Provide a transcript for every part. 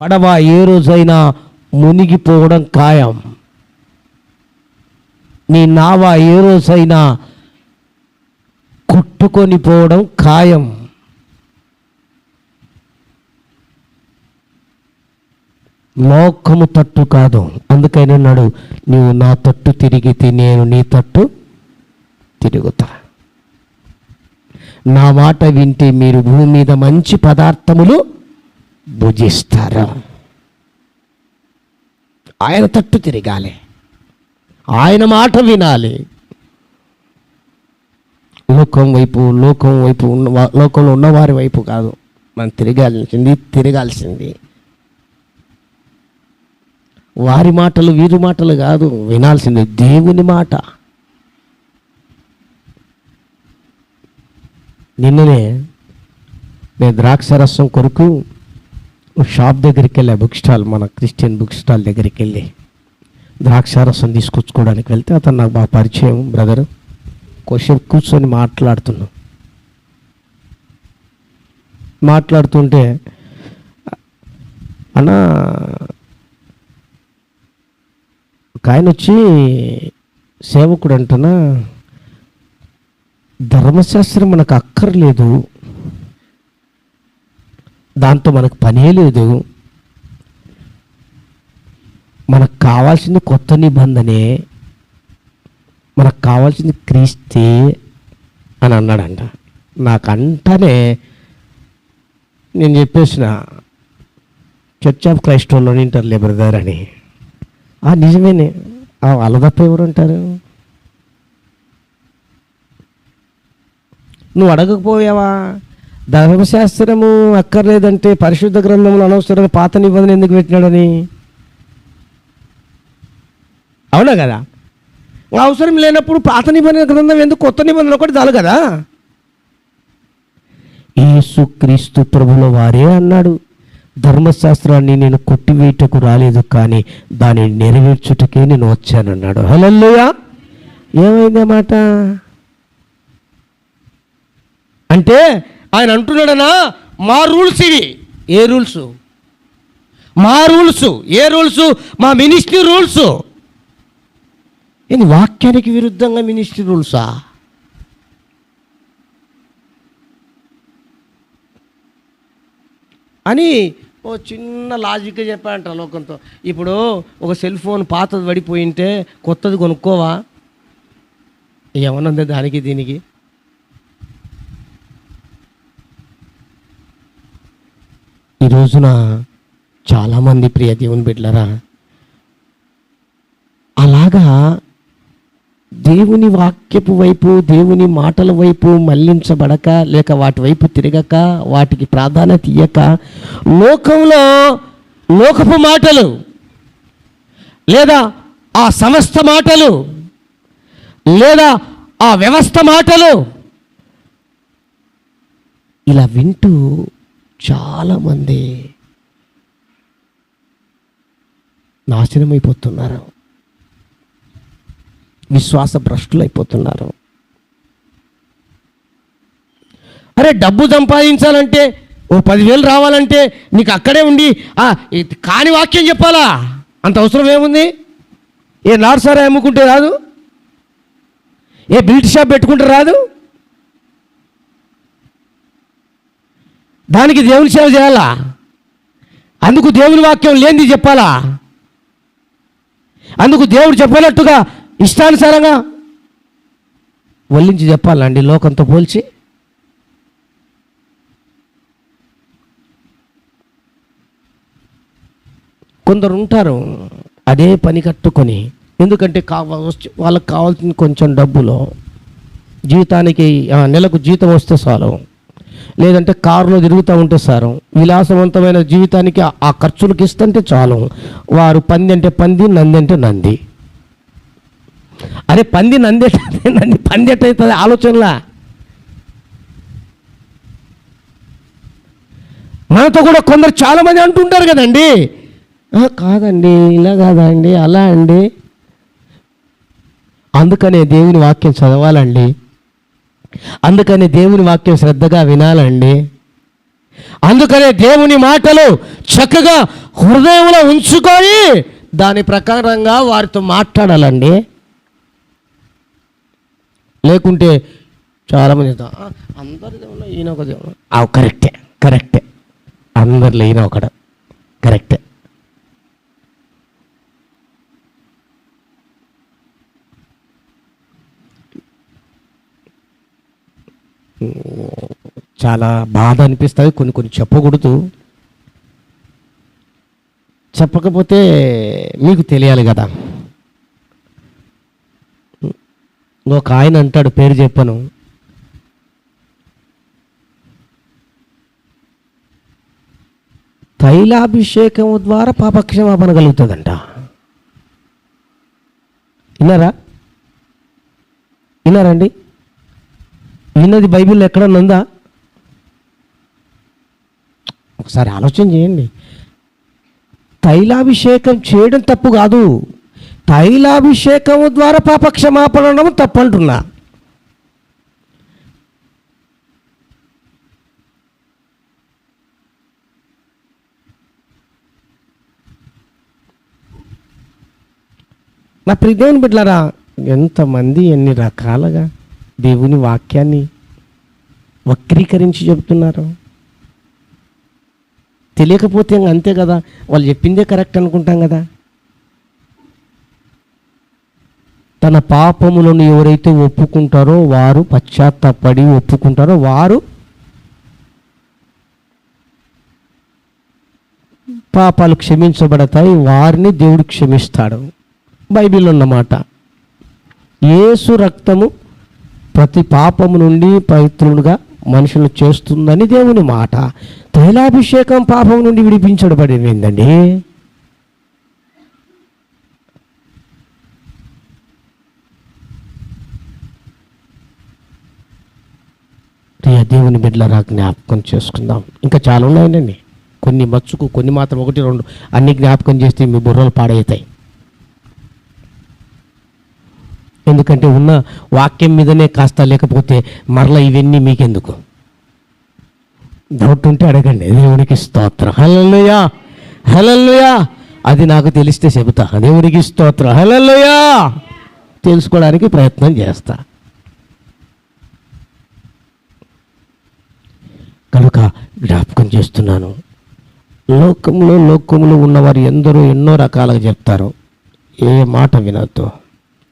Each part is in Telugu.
పడవ ఏ రోజైనా మునిగిపోవడం ఖాయం. నీ నావ ఏ రోజైనా కొట్టుకొని పోవడం ఖాయం. లోకము తట్టు కాదు. అందుకని అన్నాడు, నీవు నా తట్టు తిరిగితే నేను నీ తట్టు తిరుగుతా. నా మాట వింటే మీరు భూమి మీద మంచి పదార్థములు భుజిస్తారు. ఆయన తట్టు తిరగాలి, ఆయన మాట వినాలి. లోకంలో ఉన్నవారి వైపు కాదు మనం తిరగాల్సింది. వారి మాటలు వీరి మాటలు కాదు వినాల్సింది, దేవుని మాట. నిన్ననే నేను ద్రాక్షరసం కొరకు షాప్ దగ్గరికి వెళ్ళా, బుక్ స్టాల్, మన క్రిస్టియన్ బుక్ స్టాల్ దగ్గరికి వెళ్ళి ద్రాక్షారసం తీసుకొచ్చుకోవడానికి వెళ్తే అతను నాకు బాగా పరిచయం, బ్రదరు. కొంచెం కూర్చొని మాట్లాడుతుంటే అన్న ఒక ఆయన వచ్చి సేవకుడు అంటున్నా, ధర్మశాస్త్రం మనకు అక్కర్లేదు, దాంతో మనకు పనే లేదు, మనకు కావాల్సింది కొత్త నిబంధనే, మనకు కావాల్సింది క్రీస్తే అని అన్నాడంట. నాకంటనే నేను చెప్పేసిన, చర్చ్ ఆఫ్ క్రైస్ట్ వాళ్ళని వింటారులే బ్రదర్ అని. నిజమేనే, వాళ్ళ తప్ప ఎవరు అంటారు? నువ్వు అడగకపోయావా? ధర్మశాస్త్రము అక్కర్లేదంటే పరిశుద్ధ గ్రంథంలో అనవసరంగా పాత నిబంధన ఎందుకు పెట్టినాడని? అవునా కదా? అవసరం లేనప్పుడు పాత నిబంధన గ్రంథం ఎందుకు, కొత్త నిబంధన ఒకటి చాలు కదా. యేసుక్రీస్తు ప్రభుల వారే అన్నాడు, ధర్మశాస్త్రాన్ని నేను కొట్టివేయటకు రాలేదు, కానీ దాన్ని నెరవేర్చుటకే నేను వచ్చానన్నాడు. హల్లెలూయా. ఏమైందన్నమాట అంటే ఆయన అంటున్నాడనా, మా రూల్స్ ఇవి. ఏ రూల్స్? మా రూల్స్. ఏ రూల్స్? మా మినిస్ట్రీ రూల్స్. ఏంది వాక్యానికి విరుద్ధంగా మినిస్ట్రీ రూల్సా? అని ఓ చిన్న లాజిక్గా చెప్పాడంట లోకంతో. ఇప్పుడు ఒక సెల్ ఫోన్ పాతది పడిపోయింటే కొత్తది కొనుక్కోవా? ఏమన్నది దానికి దీనికి? ఈ రోజున చాలామంది ప్రియ దేవుని బిడ్డలారా అలాగా దేవుని వాక్యపు వైపు, దేవుని మాటల వైపు మళ్లించబడక, లేక వాటి వైపు తిరగక, వాటికి ప్రాధాన్యత ఇయ్యక, లోకంలో లోకపు మాటలు లేదా ఆ సంస్థ మాటలు లేదా ఆ వ్యవస్థ మాటలు ఇలా వింటూ చాలామంది నాశనమైపోతున్నారు, విశ్వాస భ్రష్టులు అయిపోతున్నారు. అరే డబ్బు సంపాదించాలంటే, ఓ 10,000 రావాలంటే నీకు అక్కడే ఉండి కాని వాక్యం చెప్పాలా? అంత అవసరం ఏముంది? ఏ నార్సారా అమ్ముకుంటే రాదు? ఏ బిల్ట్ షాప్ పెట్టుకుంటే రాదు? దానికి దేవుని సేవ చేయాలా? అందుకు దేవుని వాక్యం లేనిది చెప్పాలా? అందుకు దేవుడు చెప్పినట్టుగా ఇష్టానుసారంగా వల్లించి చెప్పాలండి లోకంతో పోల్చి? కొందరు ఉంటారు అదే పని కట్టుకొని, ఎందుకంటే వాళ్ళకి కావాల్సిన కొంచెం డబ్బులో జీతానికి, నెలకు జీతం వస్తే చాలు, లేదంటే కారులో తిరుగుతూ ఉంటే సారు, విలాసవంతమైన జీవితానికి ఆ ఖర్చులకు ఇస్తుంటే చాలు. వారు పంది అంటే పంది, నంది అంటే నంది. అరే పంది నంది నంది పంది ఎట్టవుతుంది ఆలోచనలా? మనతో కూడా కొందరు చాలామంది అంటుంటారు కదండి, కాదండి ఇలా కాదండి అలా అండి. అందుకనే దేవుని వాక్యం చదవాలండి, అందుకని దేవుని వాక్యం శ్రద్ధగా వినాలండి, అందుకనే దేవుని మాటలు చక్కగా హృదయంలో ఉంచుకొని దాని ప్రకారంగా వారితో మాట్లాడాలండి. లేకుంటే చాలామంది అందరి దేవుళ్ళు ఈయన ఒక దేవుడు, కరెక్టే అందరిలో ఈయన ఒకడు, కరెక్టే. చాలా బాధ అనిపిస్తుంది. కొన్ని చెప్పకూడదు, చెప్పకపోతే మీకు తెలియాలి కదా. ఒక ఆయన అంటాడు, పేరు చెప్పను, తైలాభిషేకం ద్వారా పాపక్షమాపణ కలుగుతుందంట. విన్నారండి? విన్నది బైబిల్లో ఎక్కడన్నా ఉందా? ఒకసారి ఆలోచన చేయండి. తైలాభిషేకం చేయడం తప్పు కాదు, తైలాభిషేకం ద్వారా పాపక్షమాపణ తప్పు అంటున్నా. నా ప్రియ దేవుని బిడ్డలారా, ఎంతమంది ఎన్ని రకాలుగా దేవుని వాక్యాన్ని వక్రీకరించి చెబుతున్నారు. తెలియకపోతే అంతే కదా, వాళ్ళు చెప్పిందే కరెక్ట్ అనుకుంటాం కదా. తన పాపములను ఎవరైతే ఒప్పుకుంటారో వారు, పశ్చాత్తాపడి ఒప్పుకుంటారో వారు పాపాలు క్షమించబడతాయి, వారిని దేవుడు క్షమిస్తాడు. బైబిల్లో ఉన్నమాట. యేసు రక్తము ప్రతి పాపము నుండి పవిత్రులుగా మనుషులు చేస్తుందని దేవుని మాట. తైలాభిషేకం పాపం నుండి విడిపించబడింది ఏందండి? దేవుని బిడ్డలారా, జ్ఞాపకం చేసుకుందాం. ఇంకా చాలా ఉన్నాయండి. కొన్ని మచ్చుకు, కొన్ని మాత్రం 1, 2 అన్ని జ్ఞాపకం చేస్తే మీ బుర్రలు పాడవుతాయి. ఎందుకంటే ఉన్న వాక్యం మీదనే కాస్త, లేకపోతే మరలా ఇవన్నీ మీకెందుకు? డౌట్ ఉంటే అడగండి. దేవునికి స్తోత్రం, హల్లెలూయా, హల్లెలూయా. అది నాకు తెలిస్తే చెబుతా. దేవునికి స్తోత్రం, హల్లెలూయా. తెలుసుకోవడానికి ప్రయత్నం చేస్తా. కనుక జ్ఞాపకం చేస్తున్నాను, లోకంలో ఉన్నవారు ఎందరో ఎన్నో రకాలుగా చెప్తారు. ఏ మాట వినొద్దు.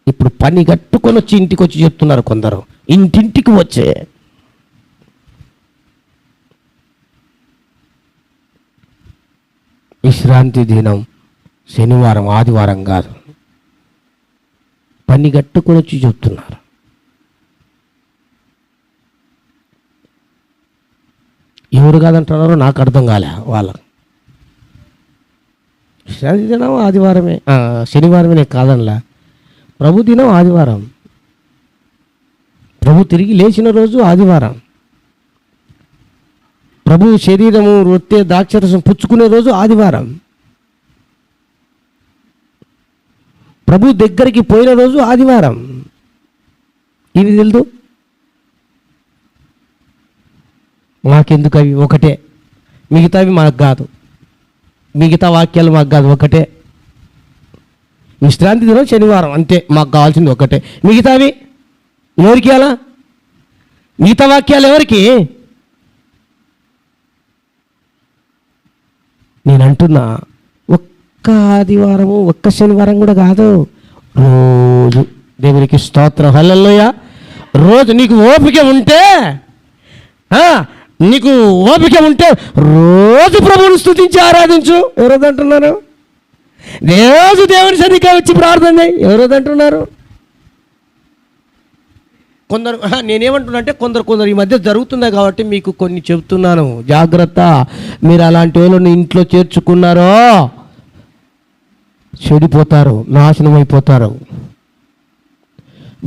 ఇప్పుడు పని కట్టుకొని వచ్చి ఇంటికి వచ్చి చెప్తున్నారు కొందరు, ఇంటింటికి వచ్చే. విశ్రాంతి దినం శనివారం, ఆదివారం కాదు, పని కట్టుకొని వచ్చి చెప్తున్నారు. ఎవరు కాదంటున్నారో నాకు అర్థం కాలే వాళ్ళకు. విశ్రాంతి దినం ఆదివారమే, శనివారమే కాదనలా. ప్రభు దినం ఆదివారం, ప్రభు తిరిగి లేచిన రోజు ఆదివారం, ప్రభు శరీరము రొట్టె ద్రాక్షరసం పుచ్చుకునే రోజు ఆదివారం, ప్రభు దగ్గరికి పోయిన రోజు ఆదివారం. ఇది తెలుదు మాకెందుకు? అవి ఒకటే, మిగతావి మాకు కాదు, మిగతా వాక్యాలు మాకు కాదు, ఒకటే. విశ్రాంతి దినం శనివారం, అంతే. మాకు కావాల్సింది ఒకటే. మిగతావి ఎవరికి? అలా మిగతా వాక్యాలు ఎవరికి? నేను అంటున్నా, ఒక్క ఆదివారము, ఒక్క శనివారం కూడా కాదు, రోజు. దేవునికి స్తోత్రం, హల్లెలూయా. రోజు నీకు ఓపిక ఉంటే, రోజు ప్రభువుని స్తుతించి ఆరాధించు. ఎవరోదంటున్నారు? రోజు దేవుని సన్నిధికి వచ్చి ప్రార్థన చేయి. ఎవరోదంటున్నారు? కొందరు. నేనేమంటున్నా అంటే కొందరు ఈ మధ్య జరుగుతున్నాయి కాబట్టి మీకు కొన్ని చెబుతున్నాను, జాగ్రత్త. మీరు అలాంటి వాళ్ళని ఇంట్లో చేర్చుకున్నారో చెడిపోతారు, నాశనం అయిపోతారు.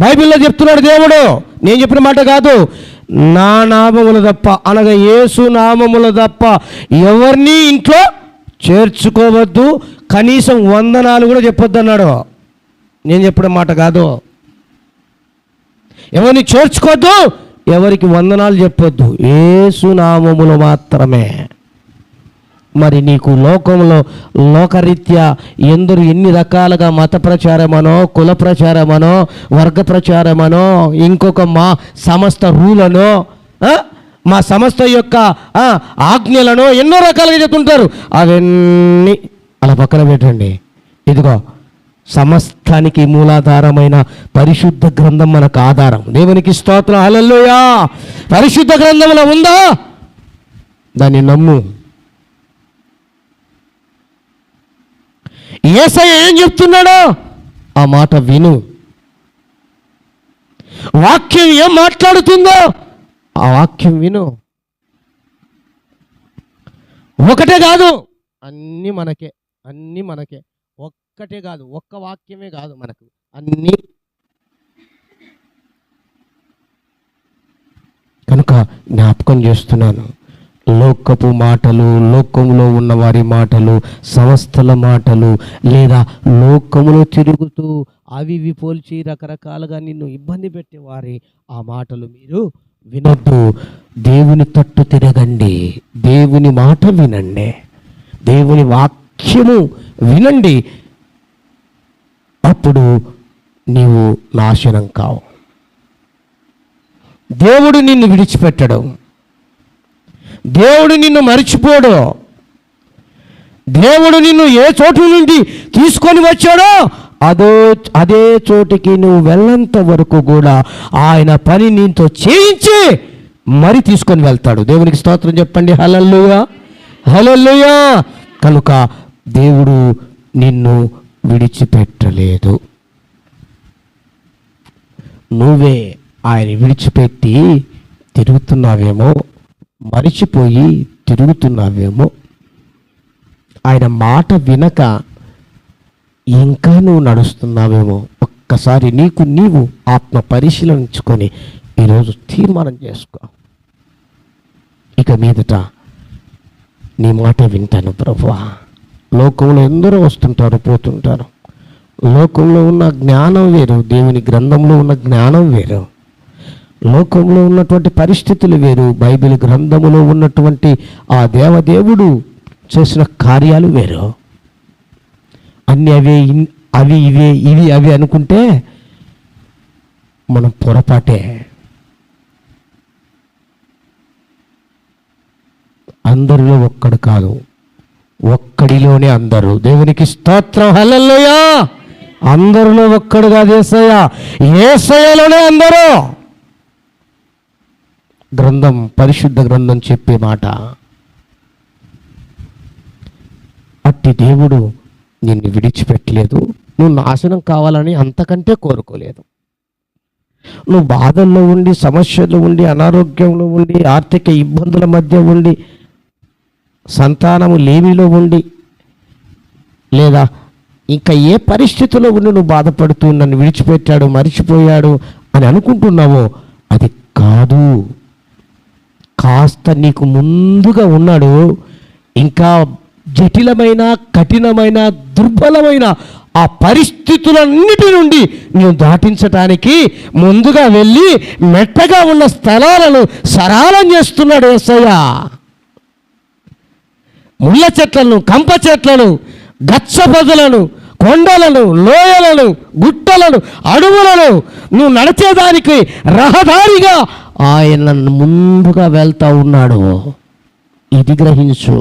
బైబిల్లో చెప్తున్నాడు దేవుడు, నేను చెప్పిన మాట కాదు. నా నామములు తప్ప, అనగా యేసు నామములు తప్ప ఎవరిని ఇంట్లో చేర్చుకోవద్దు, కనీసం వందనాలు కూడా చెప్పొద్దు అన్నాడు. నేను చెప్పిన మాట కాదు. ఎవరిని చేర్చుకోవద్దు, ఎవరికి వందనాలు చెప్పొద్దు, యేసు నామములో మాత్రమే. మరి నీకు లోకంలో లోకరీత్యా ఎందరు ఎన్ని రకాలుగా మత ప్రచారమనో, కుల ప్రచారమనో, వర్గ ప్రచారమనో, ఇంకొక మా సమస్త రూలనో, మా సంస్థ యొక్క ఆజ్ఞలను ఎన్నో రకాలుగా చెప్తుంటారు. అవన్నీ అలా పక్కన పెట్టండి. ఇదిగో సమస్తానికి మూలాధారమైన పరిశుద్ధ గ్రంథం మనకు ఆధారం. దేవునికి స్తోత్రం, హల్లెలూయా. పరిశుద్ధ గ్రంథంలో ఉందా? దాన్ని నమ్ము. యేసయ్య ఏం చెప్తున్నాడో ఆ మాట విను. వాక్యం ఏం మాట్లాడుతుందో ఆ వాక్యం విను. ఒకటే కాదు, అన్నీ మనకే, అన్నీ మనకే. ఒక్కటే కాదు, ఒక్క వాక్యమే కాదు మనకు, అన్నీ. కనుక జ్ఞాపకం చేస్తున్నాను, లోకపు మాటలు, లోకంలో ఉన్న వారి మాటలు, సంస్థల మాటలు, లేదా లోకములో తిరుగుతూ అవి ఇవి పోల్చి రకరకాలుగా నిన్ను ఇబ్బంది పెట్టేవారి ఆ మాటలు మీరు వినొద్దు. దేవుని తట్టు తిరగండి, దేవుని మాట వినండి, దేవుని వాక్యము వినండి. అప్పుడు నీవు నాశనం కావు. దేవుడు నిన్ను విడిచిపెట్టడు, దేవుడు నిన్ను మరిచిపోడు. దేవుడు నిన్ను ఏ చోటు నుండి తీసుకొని వచ్చాడో అదే చోటికి నువ్వు వెళ్ళంత వరకు కూడా ఆయన పని నీతో చేయించి మరి తీసుకొని వెళ్తాడు. దేవునికి స్తోత్రం చెప్పండి, హల్లెలూయా, హల్లెలూయా. కనుక దేవుడు నిన్ను విడిచిపెట్టలేదు. నువ్వే ఆయన విడిచిపెట్టి తిరుగుతున్నావేమో, మరిచిపోయి తిరుగుతున్నావేమో, ఆయన మాట వినక ఇంకా నువ్వు నడుస్తున్నావేమో. ఒక్కసారి నీకు నీవు ఆత్మ పరిశీలించుకొని ఈరోజు తీర్మానం చేసుకో. ఇక మీదట నీ మాట వింటాను ప్రభువా. లోకంలో ఎందరో వస్తుంటారు, పోతుంటారు. లోకంలో ఉన్న జ్ఞానం వేరు, దేవుని గ్రంథంలో ఉన్న జ్ఞానం వేరు. లోకంలో ఉన్నటువంటి పరిస్థితులు వేరు, బైబిల్ గ్రంథములో ఉన్నటువంటి ఆ దేవదేవుడు చేసిన కార్యాలు వేరు. అన్నీ అవి ఇవే, ఇవి అవి అనుకుంటే మనం పొరపాటే. అందరిలో ఒక్కడు కాదు, ఒక్కడిలోనే అందరూ. దేవునికి స్తోత్రం, హల్లెలూయా. అందరిలో ఒక్కడు కాదు యేసయ్య, యేసయ్యలోనే అందరూ. గ్రంథం, పరిశుద్ధ గ్రంథం చెప్పే మాట. అట్టి దేవుడు నిన్ను విడిచిపెట్టలేదు. నువ్వు నాశనం కావాలని అంతకంటే కోరుకోలేదు. నువ్వు బాధల్లో ఉండి, సమస్యల్లో ఉండి, అనారోగ్యంలో ఉండి, ఆర్థిక ఇబ్బందుల మధ్య ఉండి, సంతానము లేమిలో ఉండి, లేదా ఇంకా ఏ పరిస్థితుల్లో ఉండి నువ్వు బాధపడుతూ నన్ను విడిచిపెట్టాడు, మరిచిపోయాడు అని అనుకుంటున్నావో అది కాదు. కాస్త నీకు ముందుగా ఉన్నాడు. ఇంకా జటిలమైన, కఠినమైన, దుర్బలమైన ఆ పరిస్థితులన్నిటి నుండి నువ్వు దాటించటానికి ముందుగా వెళ్ళి మెట్టగా ఉన్న స్థలాలను సరళం చేస్తున్నాడు యేసయ్య. ముళ్ళ చెట్లను, కంప చెట్లను, గచ్చ పొదలను, కొండలను, లోయలను, గుట్టలను, అడవులను నువ్వు నడిచేదానికి రహదారిగా ఆయన ముందుగా వెళ్తా ఉన్నాడు. ఇది గ్రహించు.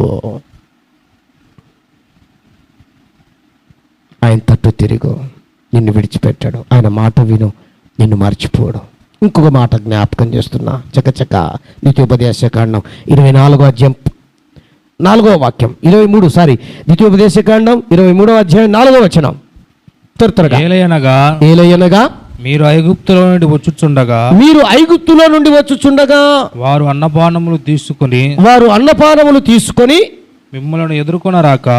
ఆయన తట్టు తిరుగు, నిన్ను విడిచిపెట్టాడు. ఆయన మాట విను, నిన్ను మర్చిపోడు. ఇంకొక మాట జ్ఞాపకం చేస్తున్నా, చకచక ద్వితీయోపదేశకాండం 24వ అధ్యాయం 4వ వాక్యం, 23 ద్వితీయోపదేశకాండం 23వ అధ్యాయం 4వ వచనం. త్వరగా. ఏలయనగా మీరు ఐగుప్తులో నుండి వచ్చుచుండగా వారు అన్నపానములు తీసుకొని మిమ్మల్ని ఎదుర్కొనరాగా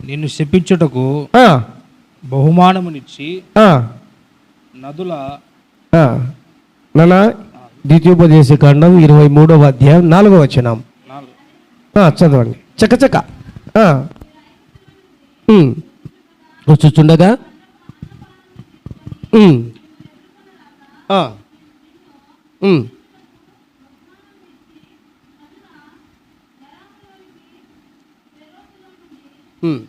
నిన్ను శపించుటకు బహుమానమునిచ్చి నదుల ద్వితీయోపదేశకాండం 23వ అధ్యాయం 4వ వచనం చదవండి చకచక. వచ్చుచుండగా ఉమ్. ఉమ్.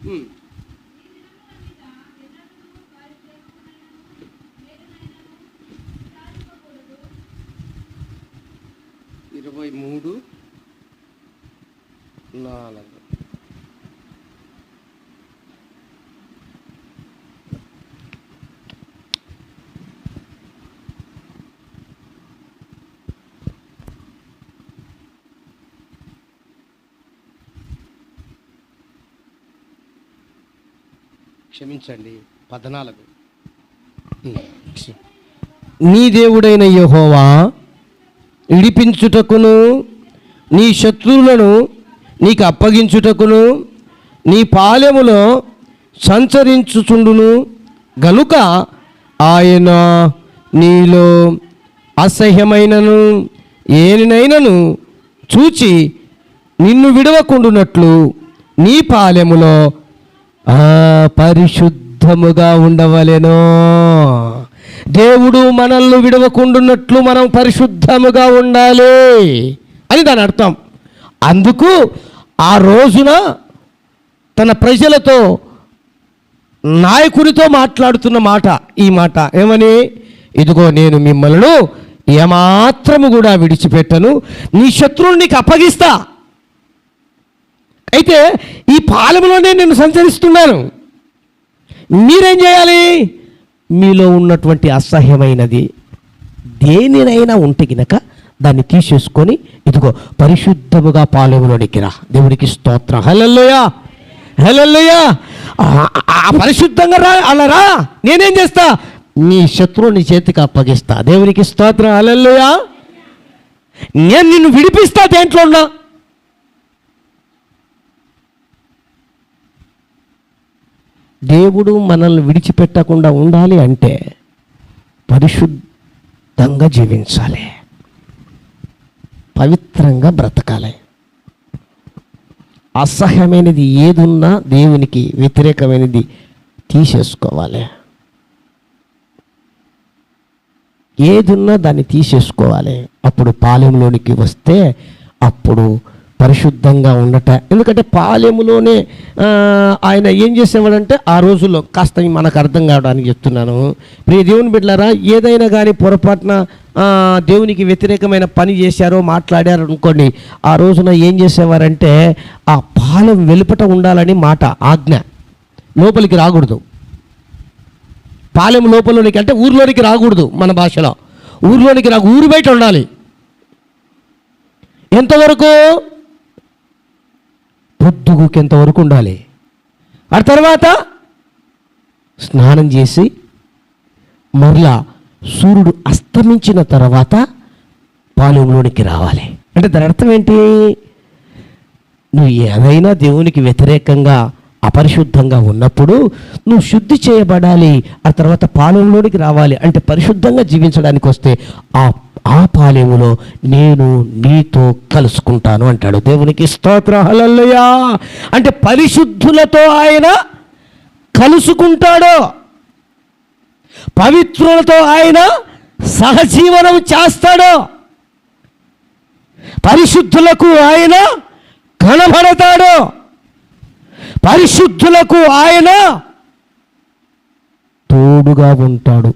ఉమ్. 23:4. క్షమించండి, 14. నీ దేవుడైన యెహోవా విడిపించుటకును నీ శత్రువులను నీకు అప్పగించుటకును నీ పాలెములో సంచరించుచుండును గనుక ఆయన నీలో అసహ్యమైనను ఏనినైనను చూచి నిన్ను విడవకుండునట్లు నీ పాలెములో పరిశుద్ధముగా ఉండవలెను. దేవుడు మనల్ని విడవకుండున్నట్లు మనం పరిశుద్ధముగా ఉండాలి అని దాని అర్థం. అందుకు ఆ రోజున తన ప్రజలతో నాయకునితో మాట్లాడుతున్న మాట ఈ మాట ఏమని, ఇదిగో నేను మిమ్మల్ని ఏమాత్రము కూడా విడిచిపెట్టను, నీ శత్రువుని నీకు అప్పగిస్తా. అయితే ఈ పాలెములోనే నేను సంచరిస్తున్నాను. మీరేం చేయాలి? మీలో ఉన్నటువంటి అసహ్యమైనది దేనినైనా ఉంటే గినక దాన్ని తీసేసుకొని ఇదిగో పరిశుద్ధముగా పాలెములోనికి రా. దేవునికి స్తోత్రం. హల్లెలూయా, హల్లెలూయా. పరిశుద్ధంగా రా, అలా రా. నేనేం చేస్తా? నీ శత్రువు నీ చేతికి అప్పగిస్తా. దేవునికి స్తోత్రం. హల్లెలూయా. నేను నిన్ను విడిపిస్తా. దేంట్లో ఉన్నా దేవుడు మనల్ని విడిచిపెట్టకుండా ఉండాలి అంటే పరిశుద్ధంగా జీవించాలి, పవిత్రంగా బ్రతకాలి. అసహ్యమైనది ఏదున్నా దేవునికి వ్యతిరేకమైనది తీసేసుకోవాలి. ఏదున్నా దాన్ని తీసేసుకోవాలి. అప్పుడు పాలెంలోనికి వస్తే అప్పుడు పరిశుద్ధంగా ఉండట. ఎందుకంటే పాలెములోనే ఆయన ఏం చేసేవాడంటే ఆ రోజుల్లో కాస్త మనకు అర్థం కావడానికి చెప్తున్నాను. ప్రియ దేవుని బిడ్డలారా, ఏదైనా కానీ పొరపాటున దేవునికి వ్యతిరేకమైన పని చేశారో మాట్లాడారో అనుకోండి, ఆ రోజున ఏం చేసేవారంటే ఆ పాలెం వెలుపట ఉండాలని మాట, ఆజ్ఞ. లోపలికి రాకూడదు. పాలెం లోపలికి అంటే ఊర్లోనికి రాకూడదు. మన భాషలో ఊర్లోనికి ఊరు బయట ఉండాలి. ఎంతవరకు? పొద్దుగుకి ఎంతవరకు ఉండాలి. ఆ తర్వాత స్నానం చేసి మరలా సూర్యుడు అస్తమించిన తర్వాత పాలెంలోనికి రావాలి. అంటే దాని అర్థం ఏంటి? నువ్వు ఏదైనా దేవునికి వ్యతిరేకంగా అపరిశుద్ధంగా ఉన్నప్పుడు నువ్వు శుద్ధి చేయబడాలి. ఆ తర్వాత పాలెంలోనికి రావాలి. అంటే పరిశుద్ధంగా జీవించడానికి వస్తే ఆ పాలెములో నేను నీతో కలుసుకుంటాను అంటాడు. దేవునికి స్తోత్రం. హల్లెలూయా. అంటే పరిశుద్ధులతో ఆయన కలుసుకుంటాడు, పవిత్రులతో ఆయన సహజీవనం చేస్తాడు, పరిశుద్ధులకు ఆయన కనబడతాడు, పరిశుద్ధులకు ఆయన తోడుగా ఉంటాడు.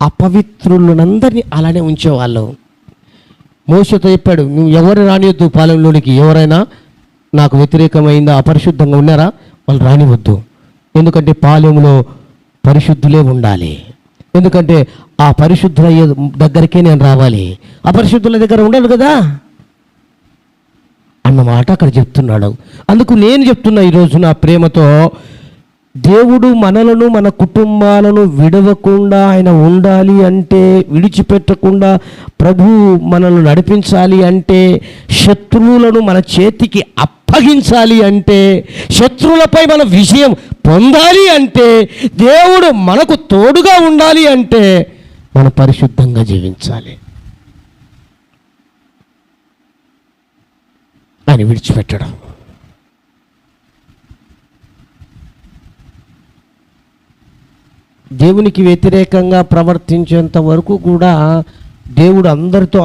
అపవిత్రులందరినీ అలానే ఉంచేవాళ్ళు. మోషేతో చెప్పాడు, నువ్వు ఎవరు రానివద్దు పాలెంలోనికి. ఎవరైనా నాకు వ్యతిరేకమైందా, అపరిశుద్ధంగా ఉన్నారా, వాళ్ళు రానివద్దు. ఎందుకంటే పాలెంలో పరిశుద్ధులే ఉండాలి. ఎందుకంటే ఆ పరిశుద్ధుల దగ్గరికే నేను రావాలి, అపరిశుద్ధుల దగ్గర ఉండాలి కదా అన్నమాట అక్కడ చెప్తున్నాడు. అందుకు నేను చెప్తున్నా ఈరోజు నా ప్రేమతో, దేవుడు మనలను మన కుటుంబాలను విడవకుండా ఆయన ఉండాలి అంటే, విడిచిపెట్టకుండా ప్రభు మనల్ని నడిపించాలి అంటే, శత్రువులను మన చేతికి అప్పగించాలి అంటే, శత్రువులపై మన విజయం పొందాలి అంటే, దేవుడు మనకు తోడుగా ఉండాలి అంటే మనం పరిశుద్ధంగా జీవించాలి. ఆయన విడిచిపెట్టడం. దేవునికి వ్యతిరేకంగా ప్రవర్తించేంత వరకు కూడా దేవుడు అందరితో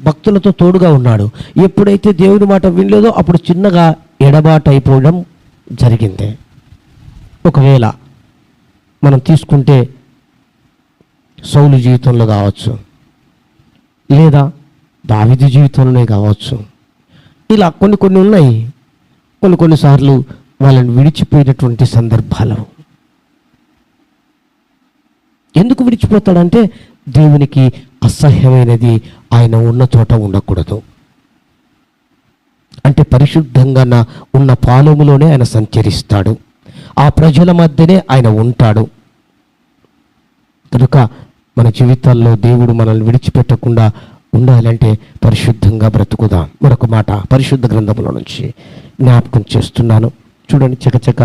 భక్తులతో తోడుగా ఉన్నాడు. ఎప్పుడైతే దేవుడి మాట వినలేదో అప్పుడు చిన్నగా ఎడబాటు అయిపోవడం జరిగింది. ఒకవేళ మనం తీసుకుంటే సౌలు జీవితంలో కావచ్చు, లేదా దావీదు జీవితంలోనే కావచ్చు, ఇలా కొన్ని ఉన్నాయి. కొన్నిసార్లు వాళ్ళని విడిచిపోయినటువంటి సందర్భాలు. ఎందుకు విడిచిపోతాడంటే దేవునికి అసహ్యమైనది ఆయన ఉన్న చోట ఉండకూడదు. అంటే పరిశుద్ధంగా ఉన్న పాలెములోనే ఆయన సంచరిస్తాడు, ఆ ప్రజల మధ్యనే ఆయన ఉంటాడు. కనుక మన జీవితాల్లో దేవుడు మనల్ని విడిచిపెట్టకుండా ఉండాలంటే పరిశుద్ధంగా బ్రతుకుదాం. మరొక మాట పరిశుద్ధ గ్రంథంలో నుంచి జ్ఞాపకం చేస్తున్నాను. చూడండి చకచక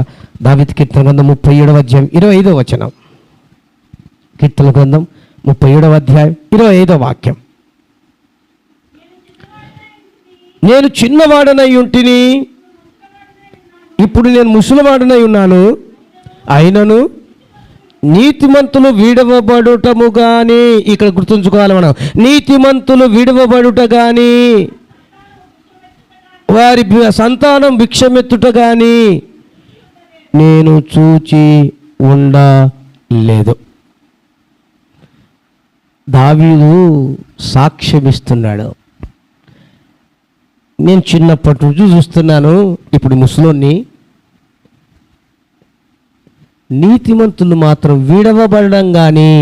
దావీదు కీర్తన గ్రంథం 37వ అధ్యాయం 25వ వచనం. కీర్తన గ్రంథం 37వ అధ్యాయం 25వ వాక్యం. నేను చిన్నవాడనై ఉంటిని, ఇప్పుడు నేను ముసలివాడనై ఉన్నాను, అయినను నీతిమంతులు విడవబడుటము కానీ, ఇక్కడ గుర్తుంచుకోవాలి మనం, నీతిమంతులు విడవబడుట కానీ, వారి సంతానం భిక్షమెత్తుట కానీ నేను చూచి ఉండలేదు. దావీదు సాక్ష్యమిస్తున్నాడు. నేను చిన్నప్పటి నుంచి చూస్తున్నాను, ఇప్పుడు ముసలోన్ని, నీతిమంతులు మాత్రం విడవబడడం కానీ,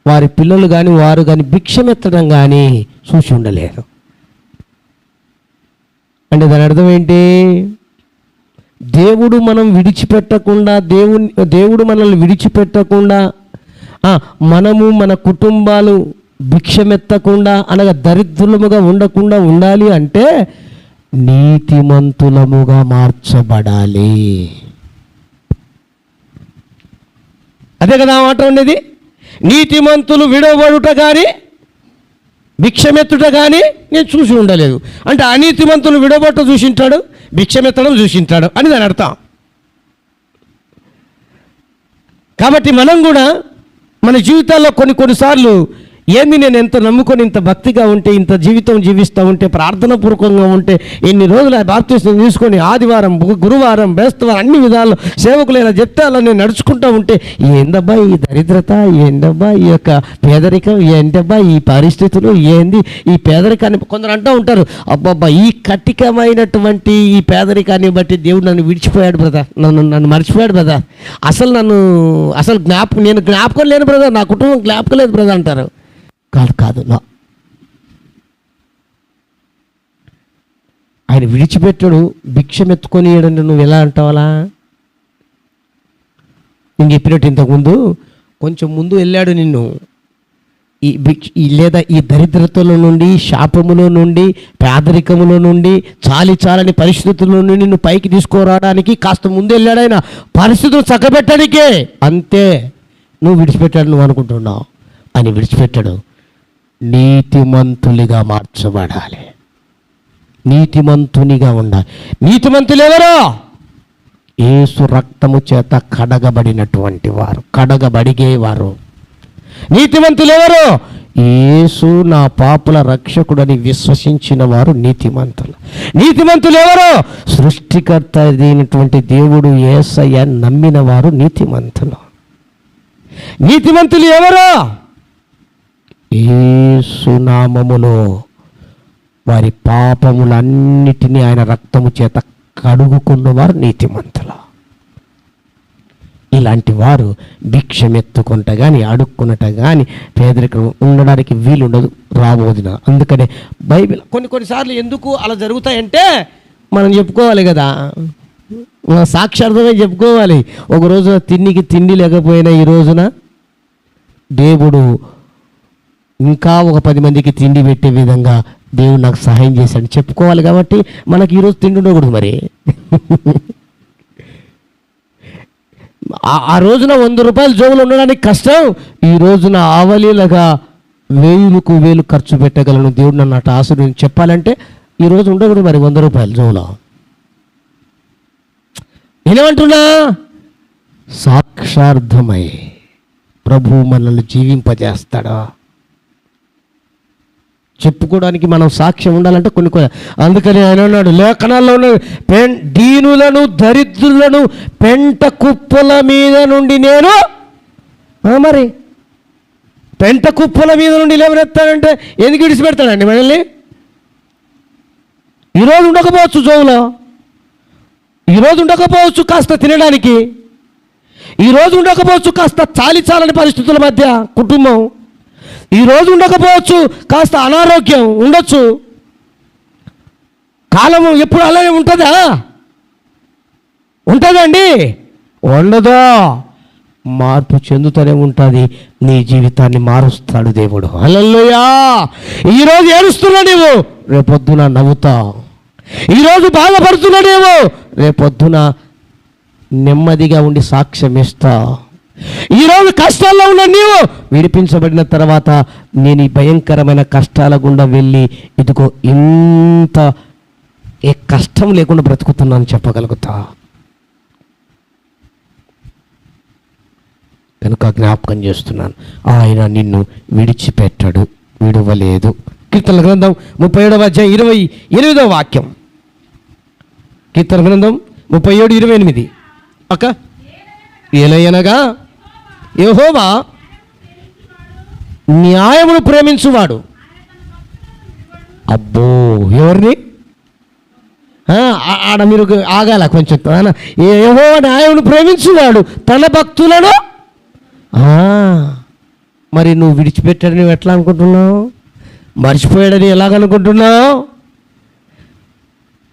వారి పిల్లలు కానీ వారు కానీ భిక్షమెత్తడం కానీ చూసి ఉండలేదు. అంటే దాని అర్థం ఏంటి? దేవుడు మనల్ని విడిచిపెట్టకుండా మనము మన కుటుంబాలు భిక్షమెత్తకుండా అనగా దరిద్రులముగా ఉండకుండా ఉండాలి అంటే నీతిమంతులముగా మార్చబడాలి. అదే కదా మాట ఉండేది. నీతిమంతులు విడవబడుట కానీ భిక్షమెత్తుట కానీ నేను చూసి ఉండలేదు. అంటే అనీతిమంతులు విడవబట్ట చూసింటాడు, భిక్షమెత్తడం చూసింటాడు అని దాని అర్థం. కాబట్టి మనం కూడా మన జీవితాల్లో కొన్నిసార్లు నేను ఎంత నమ్ముకొని ఇంత భక్తిగా ఉంటే, ఇంత జీవితం జీవిస్తూ ఉంటే, ప్రార్థనాపూర్వకంగా ఉంటే, ఎన్ని రోజులు బాప్తిసం తీసుకొని ఆదివారం గురువారం బేస్తవారం అన్ని విధాలు సేవకులు ఇలా చెప్తే అలా నేను నడుచుకుంటూ ఉంటే ఏందబ్బా ఈ దరిద్రత, ఏందబ్బా ఈ యొక్క పేదరికం, ఏంటబ్బా ఈ పరిస్థితులు, ఏంది ఈ పేదరికాన్ని. కొందరు అంటూ ఉంటారు, అబ్బాబ్బా ఈ కఠినమైనటువంటి ఈ పేదరికాన్ని బట్టి దేవుడు నన్ను విడిచిపోయాడు బ్రదర్, నన్ను మర్చిపోయాడు బ్రదర్, అసలు నేను జ్ఞాపకం లేను బ్రదర్, నా కుటుంబం జ్ఞాపకం లేదు బ్రదర్ అంటారు. కాదు నా ఆయన విడిచిపెట్టాడు. భిక్షమెత్తుకొని నువ్వు ఎలా అంటావాలా? నేను చెప్పినట్టు ఇంతకుముందు కొంచెం ముందు వెళ్ళాడు నిన్ను లేదా ఈ దరిద్రతలో నుండి, శాపములో నుండి, పేదరికములో నుండి, చాలని పరిస్థితుల్లో నుండి నిన్ను పైకి తీసుకురావడానికి కాస్త ముందు వెళ్ళాడు ఆయన, పరిస్థితులు చక్కబెట్టడానికే. అంతే. నువ్వు విడిచిపెట్టాడు నువ్వు అనుకుంటున్నావు. అని విడిచిపెట్టాడు. నీతిమంతులుగా మార్చబడాలి, నీతిమంతునిగా ఉండాలి. నీతిమంతులు ఎవరో? యేసు రక్తము చేత కడగబడినటువంటి వారు, కడగబడిగేవారు. నీతిమంతులు ఎవరు? యేసు నా పాపుల రక్షకుడని విశ్వసించిన వారు నీతిమంతులు. నీతిమంతులు ఎవరు? సృష్టికర్త అయినటువంటి దేవుడు యేసయ్య నమ్మిన వారు నీతిమంతులు. నీతిమంతులు ఎవరు? యేసు నామములో వారి పాపములన్నిటినీ ఆయన రక్తము చేత కడుగుకున్నవారు నీతిమంతులు. ఇలాంటి వారు భిక్షమెత్తుకుంట కానీ, అడుక్కున్నట కానీ, పేదరికం ఉండడానికి వీలుండదు రాబోదున. అందుకనే బైబిల్ కొన్నిసార్లు ఎందుకు అలా జరుగుతాయంటే మనం చెప్పుకోవాలి కదా, సాక్షార్థమే చెప్పుకోవాలి. ఒక రోజున తిండి లేకపోయినా ఈ రోజున దేవుడు ఇంకా ఒక 10 మందికి తిండి పెట్టే విధంగా దేవుడు నాకు సహాయం చేశాడు చెప్పుకోవాలి కాబట్టి మనకి ఈరోజు తిండి ఉండకూడదు మరి. ఆ రోజున 100 రూపాయలు జోబులు ఉండడానికి కష్టం, ఈ రోజున ఆవలీలుగా 1000కు 1000 ఖర్చు పెట్టగలను దేవుడు నన్ను అటు ఆశీర్వదించి చెప్పాలంటే ఈరోజు ఉండకూడదు మరి 100 రూపాయలు జోబులో. నేనేమంటున్నా, సాక్షార్థమై ప్రభు మనల్ని జీవింపజేస్తాడా. చెప్పుకోవడానికి మనం సాక్ష్యం ఉండాలంటే కొన్ని అందుకని ఆయన అన్నాడు లేఖనాల్లో ఉన్న దీనులను దరిద్రులను పెంట కుప్పల మీద నుండి నేను మరి పెంట కుప్పల మీద నుండి లేవనెత్తాడంటే ఎందుకు విడిచిపెడతాడండి మనల్ని? ఈరోజు ఉండకపోవచ్చు జోవులో, ఈరోజు ఉండకపోవచ్చు కాస్త తినడానికి, ఈరోజు ఉండకపోవచ్చు కాస్త చాలని పరిస్థితుల మధ్య కుటుంబం, ఈరోజు ఉండకపోవచ్చు కాస్త అనారోగ్యం ఉండొచ్చు. కాలము ఎప్పుడు అలానే ఉంటుందా? ఉంటుందండి? ఉండదో. మార్పు చెందుతూనే ఉంటుంది. నీ జీవితాన్ని మారుస్తాడు దేవుడు. హల్లెలూయా. ఈరోజు ఏడుస్తున్నా నీవు, రేపొద్దున నవ్వుతావు. ఈరోజు బాధపడుతున్నా నీవు, రేపొద్దున నెమ్మదిగా ఉండి సాక్ష్యం ఇస్తావు. ఈరోజు కష్టాల్లో ఉన్న నీవు విడిపించబడిన తర్వాత నేను ఈ భయంకరమైన కష్టాల గుండా వెళ్ళి ఇదిగో ఇంత ఏ కష్టం లేకుండా బ్రతుకుతున్నాను చెప్పగలుగుతా. కనుక జ్ఞాపకం చేస్తున్నాను, ఆయన నిన్ను విడిచిపెట్టడు, విడవలేదు. కీర్తన గ్రంథం 37వ అధ్యాయం 28వ వాక్యం. కీర్తన గ్రంథం 37:28. అక్క ఏలయనగా యెహోవా న్యాయమును ప్రేమించువాడు. అబ్బో, ఎవరిని? ఆడ మీరు ఆగాల కొంచెం. యెహోవా న్యాయమును ప్రేమించువాడు తన భక్తులను. మరి నువ్వు విడిచిపెట్టాడని నువ్వు ఎట్లా అనుకుంటున్నావు? మర్చిపోయాడని ఎలాగనుకుంటున్నావు?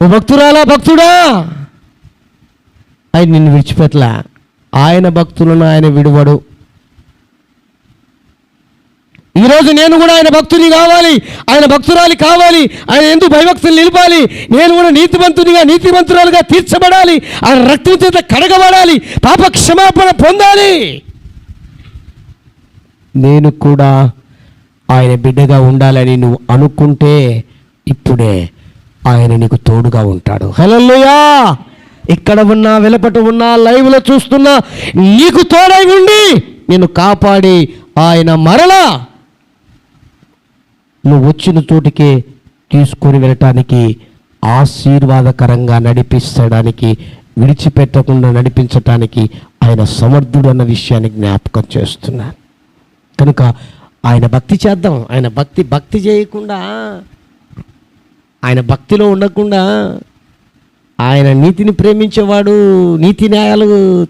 ఓ భక్తురాలా, భక్తుడా, ఆయన నిన్ను విడిచిపెట్టలా. ఆయన భక్తులను ఆయన విడువడు. ఈరోజు నేను కూడా ఆయన భక్తుని కావాలి, ఆయన భక్తురాలి కావాలి, ఆయన ఎందుకు భయభక్తులు నిలపాలి, నేను కూడా నీతిమంతునిగా నీతిమంతురాలుగా తీర్చబడాలి, ఆయన రక్తం చేత కడగబడాలి, పాప క్షమాపణ పొందాలి. నేను కూడా ఆయన బిడ్డగా ఉండాలని నువ్వు అనుకుంటే ఇప్పుడే ఆయన నీకు తోడుగా ఉంటాడు. హల్లెలూయా. ఇక్కడ ఉన్నా, వెలపట ఉన్నా, లైవ్లో చూస్తున్నా, నీకు తోడై ఉండి నిన్ను కాపాడి ఆయన మరలా నువ్వు వచ్చిన చోటికి తీసుకొని వెళ్ళటానికి, ఆశీర్వాదకరంగా నడిపించడానికి, విడిచిపెట్టకుండా నడిపించటానికి ఆయన సమర్థుడు అన్న విషయాన్ని జ్ఞాపకం చేస్తున్నాను. కనుక ఆయన భక్తి చేద్దాం. ఆయన భక్తి చేయకుండా, ఆయన భక్తిలో ఉండకుండా, ఆయన నీతిని ప్రేమించేవాడు, నీతి న్యాయాలు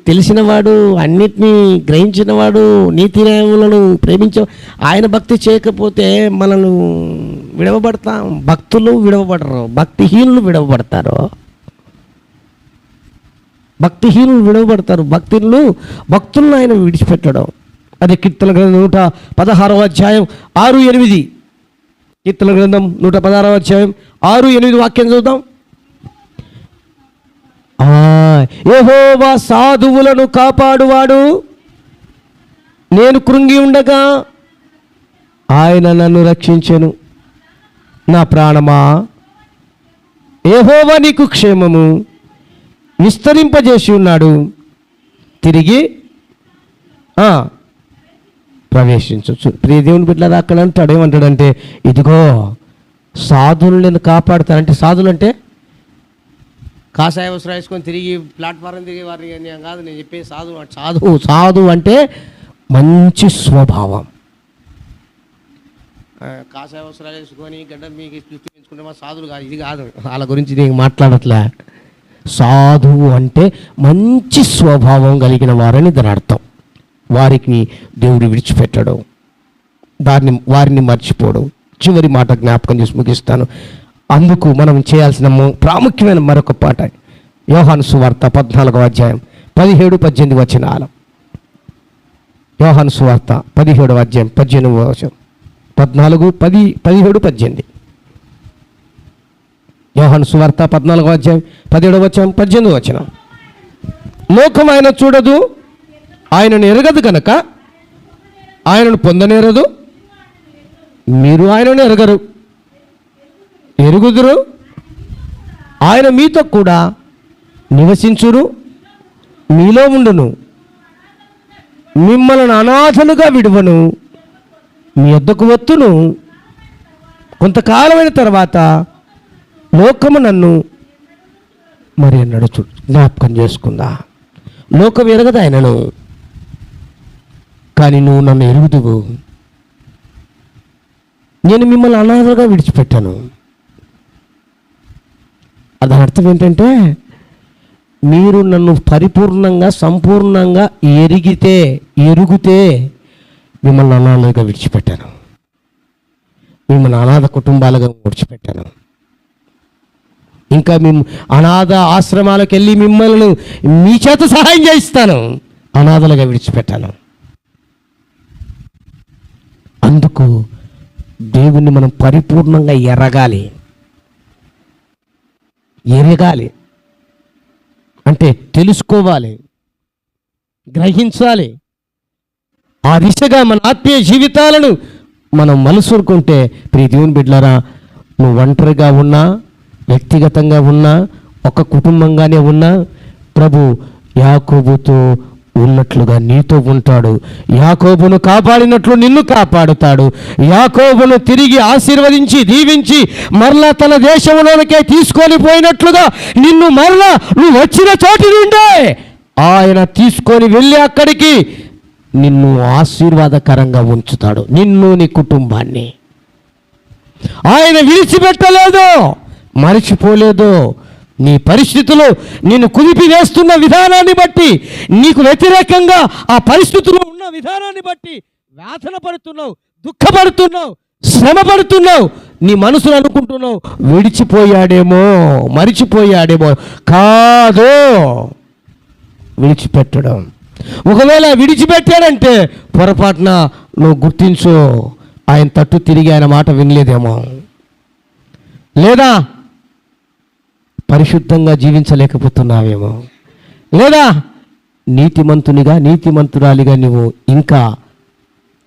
తెలిసినవాడు, అన్నిటినీ గ్రహించినవాడు, నీతి న్యాయములను ప్రేమించే ఆయన భక్తి చేయకపోతే మనల్ని విడవబడతాం. భక్తులు విడవబడరు, భక్తిహీనులు విడవబడతారు. భక్తిహీనులు విడవబడతారు. భక్తులను ఆయన విడిచిపెట్టడం. అదే కీర్తన గ్రంథం 116వ అధ్యాయం 6-8. కీర్తన గ్రంథం 116వ అధ్యాయం 6-8 వాక్యం చూద్దాం. యెహోవా సాధువులను కాపాడువాడు, నేను కృంగి ఉండగా ఆయన నన్ను రక్షించెను. నా ప్రాణమా, యెహోవా నీకు క్షేమము విస్తరింపజేసి ఉన్నాడు, తిరిగి ప్రవేశించవచ్చు. ప్రియ దేవుని బిడ్డలారా, అక్కడ అంటాడు, ఏమంటాడంటే, ఇదిగో సాధువులను నేను కాపాడుతానంటే, సాధువులు అంటే కాషాయ వస్త్రం వేసుకొని తిరిగి ప్లాట్ఫారం తిరిగి వారిని కాదు నేను చెప్పే. సాధువు అంటే మంచి స్వభావం. కాషాయ వస్త్రాలు వేసుకొని గడ్డ మీకు చూపించుకుంటే మా సాధువులు కాదు, ఇది కాదు, వాళ్ళ గురించి నేను మాట్లాడట్లే. సాధువు అంటే మంచి స్వభావం కలిగిన వారని దాని అర్థం. వారికి దేవుడు విడిచిపెట్టడం, వారిని మర్చిపోవడం. చివరి మాట జ్ఞాపకం చేసి ముగిస్తాను. అందుకు మనం చేయాల్సిన ప్రాముఖ్యమైన మరొక పాట యోహాను సువార్త 14వ అధ్యాయం 17-18 వచనాలు. యోహాను సువార్త 17వ అధ్యాయం 18 వచనం, 14, 10, 17, 18. యోహాను సువార్త 14వ అధ్యాయం 17వ వచనం 18వ వచనం. లోకం ఆయన చూడదు, ఆయనను ఎరగదు కనుక ఆయనను పొందనేరదు. మీరు ఆయనను ఎరగరు, ఎరుగుదురు. ఆయన మీతో కూడా నివసించును, మీలో ఉండును. మిమ్మల్ని అనాథలుగా విడువను, మీ వద్దకు వత్తును. కొంతకాలమైన తర్వాత లోకము నన్ను మరి అన్నాడు. జ్ఞాపకం చేసుకుందా. లోకం ఎరగదు ఆయనను, కానీ నువ్వు నన్ను ఎరుగుదువు. నేను మిమ్మల్ని అనాథలుగా విడిచిపెట్టాను. దాని అర్థం ఏంటంటే, మీరు నన్ను పరిపూర్ణంగా సంపూర్ణంగా ఎరుగుతే మిమ్మల్ని అనాథలుగా విడిచిపెట్టాను, మిమ్మల్ని అనాథ కుటుంబాలుగా విడిచిపెట్టాను. ఇంకా మేము అనాథ ఆశ్రమాలకు వెళ్ళి మిమ్మల్ని మీ చేత సహాయం చేయిస్తాను, అనాథలుగా విడిచిపెట్టాను. అందుకు దేవుణ్ణి మనం పరిపూర్ణంగా ఎరగాలి అంటే తెలుసుకోవాలి, గ్రహించాలి. ఆ దిశగా మన ఆత్మీయ జీవితాలను మనం మలుసుకుంటే, ప్రియ దేవుని బిడ్డలారా, నువ్వు ఒంటరిగా ఉన్నా, వ్యక్తిగతంగా ఉన్నా, ఒక కుటుంబంగానే ఉన్నా, ప్రభు యాకోబుతో ఉన్నట్లుగా నీతో ఉంటాడు. యాకోబును కాపాడినట్లు నిన్ను కాపాడుతాడు. యాకోబును తిరిగి ఆశీర్వదించి దీవించి మరలా తన దేశంలోనికే తీసుకొని పోయినట్లుగా నిన్ను మరలా నువ్వు వచ్చిన చోటి నుండే ఆయన తీసుకొని వెళ్ళి అక్కడికి నిన్ను ఆశీర్వాదకరంగా ఉంచుతాడు. నిన్ను, నీ కుటుంబాన్ని ఆయన విడిచిపెట్టలేదు, మరిచిపోలేదు. నీ పరిస్థితులు నిన్ను కుదిపి వేస్తున్న విధానాన్ని బట్టి, నీకు వ్యతిరేకంగా ఆ పరిస్థితులు ఉన్న విధానాన్ని బట్టి వేదన పడుతున్నావు, దుఃఖపడుతున్నావు, శ్రమ పడుతున్నావు. నీ మనసులో అనుకుంటున్నావు విడిచిపోయాడేమో, మరిచిపోయాడేమో. కాదు, విడిచిపెట్టడం. ఒకవేళ విడిచిపెట్టాడంటే పొరపాటున నువ్వు గుర్తించు, ఆయన తట్టు తిరిగి ఆయన మాట వినలేదేమో, లేదా పరిశుద్ధంగా జీవించలేకపోతున్నావేమో, లేదా నీతిమంతురాలిగా నువ్వు ఇంకా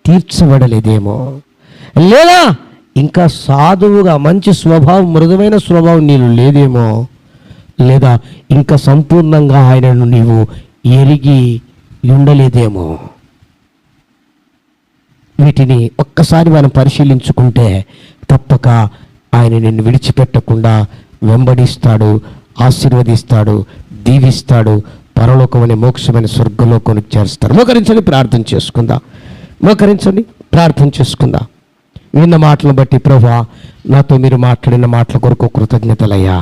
తీర్చబడలేదేమో, లేదా ఇంకా సాధువుగా మంచి స్వభావం, మృదువైన స్వభావం నీలో లేదేమో, లేదా ఇంకా సంపూర్ణంగా ఆయనను నీవు ఎరిగి ఉండలేదేమో. వీటిని ఒక్కసారి మనం పరిశీలించుకుంటే తప్పక ఆయన నిన్ను విడిచిపెట్టకుండా వెంబడిస్తాడు, ఆశీర్వదిస్తాడు, దీవిస్తాడు, పరలోకమనే మోక్షమైన స్వర్గలోకానికి చేరుస్తాడు. మోకరించండి, ప్రార్థన చేసుకుందాం. మోకరించండి, ప్రార్థన చేసుకుందాం. విన్న మాటలను బట్టి ప్రభువా, నాతో మీరు మాట్లాడిన మాటల కొరకు కృతజ్ఞతలయ్యా.